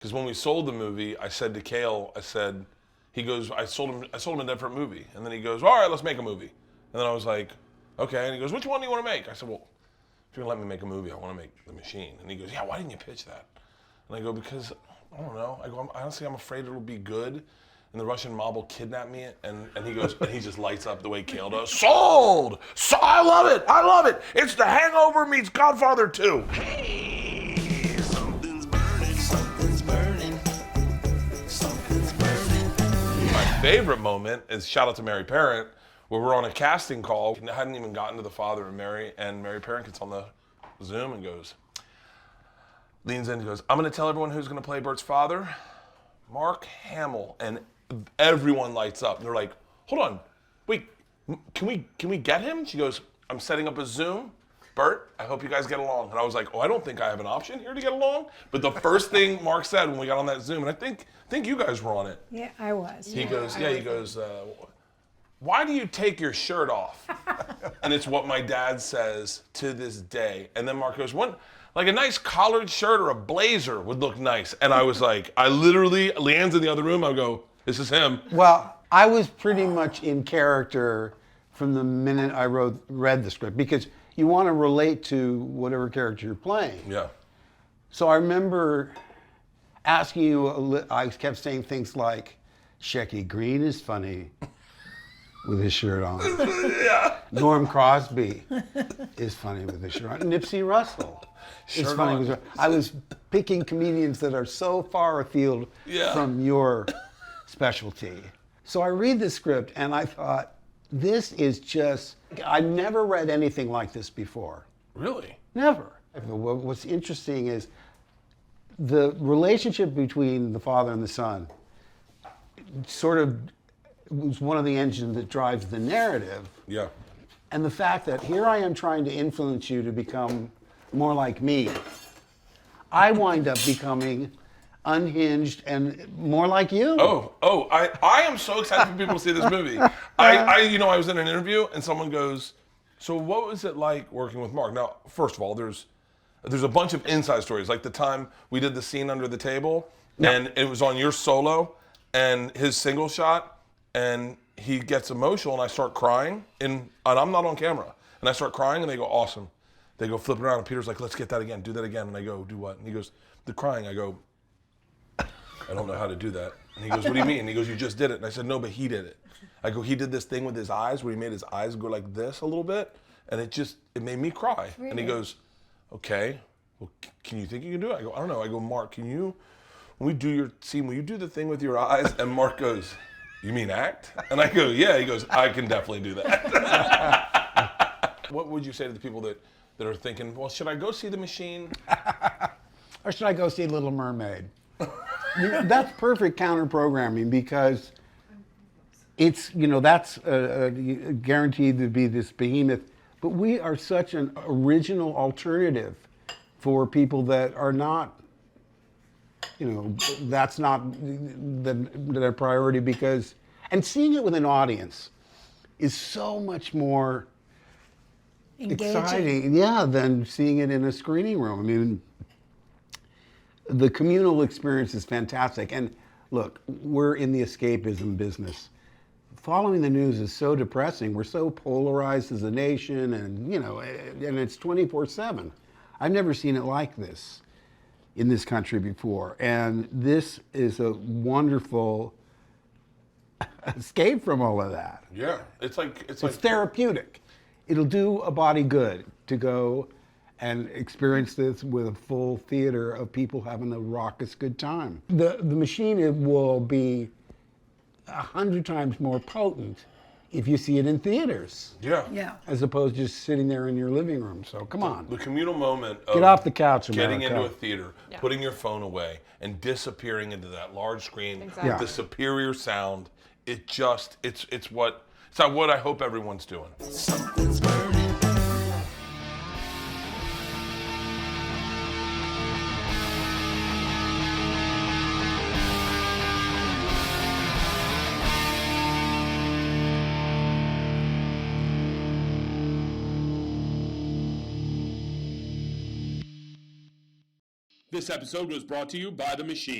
Because when we sold the movie, I said to Cale, he goes, I sold him a different movie. And then he goes, all right, let's make a movie. And then I was like, okay. And he goes, which one do you want to make? I said, well, if you're going to let me make a movie, I want to make The Machine. And he goes, yeah, why didn't you pitch that? And I go, because, I don't know. I go, honestly, I'm afraid it'll be good. And the Russian mob will kidnap me. And he goes, and he just lights up the way Cale does. Sold! So I love it! I love it! It's The Hangover meets Godfather 2. Hey, something's burning, something's burning, something's burning. My favorite moment is shout out to Mary Parent, where we're on a casting call. I hadn't even gotten to the father of Mary, and Mary Parent gets on the Zoom and leans in and goes, I'm going to tell everyone who's going to play Bert's father, Mark Hamill. And everyone lights up. They're like, hold on, wait, can we get him? She goes, I'm setting up a Zoom. Bert, I hope you guys get along. And I was like, oh, I don't think I have an option here to get along. But the first thing Mark said when we got on that Zoom, and I think you guys were on it. Yeah, I was. He goes, why do you take your shirt off? And it's what my dad says to this day. And then Mark goes, like a nice collared shirt or a blazer would look nice. And I was like, Leanne's in the other room, I go, this is him. Well, I was pretty much in character from the minute I read the script, because you want to relate to whatever character you're playing. Yeah. So I remember asking you, I kept saying things like, Shecky Green is funny with his shirt on. Yeah. Norm Crosby is funny with his shirt on. Nipsey Russell is funny with his shirt on. I was picking comedians that are so far afield from your specialty. So I read the script and I thought, this is just, I've never read anything like this before. Really? Never. What's interesting is the relationship between the father and the son sort of was one of the engines that drives the narrative. Yeah. And the fact that here I am trying to influence you to become more like me. I wind up becoming unhinged and more like you. I am so excited for people to see this movie. I was in an interview and someone goes, so what was it like working with Mark? Now, first of all, there's a bunch of inside stories, like the time we did the scene under the table and it was on your solo and his single shot, and he gets emotional and I start crying and I'm not on camera. And I start crying and they go, awesome. They go flip around and Peter's like, let's get that again, do that again. And I go, do what? And he goes, the crying. I go, I don't know how to do that. And he goes, what do you mean? And he goes, you just did it. And I said, no, but he did it. I go, he did this thing with his eyes where he made his eyes go like this a little bit. And it made me cry. Really? And he goes, okay, well, can you think you can do it? I go, I don't know. I go, Mark, when we do your scene, will you do the thing with your eyes? And Mark goes, you mean act? And I go, yeah. He goes, I can definitely do that. What would you say to the people that are thinking, well, should I go see The Machine? Or should I go see Little Mermaid? That's perfect counter-programming, because it's, that's guaranteed to be this behemoth. But we are such an original alternative for people that are not, that's not their priority, because, and seeing it with an audience is so much more exciting, than seeing it in a screening room. I mean, the communal experience is fantastic. And look, we're in the escapism business. Following the news is so depressing. We're so polarized as a nation, and and it's 24/7. I've never seen it like this in this country before. And this is a wonderful escape from all of that. Yeah, it's therapeutic. It'll do a body good to go and experience this with a full theater of people having a raucous good time. The Machine will be 100 times more potent if you see it in theaters. Yeah. As opposed to just sitting there in your living room. So come on. The communal moment of get off the couch, America. Getting into a theater, putting your phone away, and disappearing into that large screen with the superior sound. It's what I hope everyone's doing. Something's burning. This episode was brought to you by The Machine.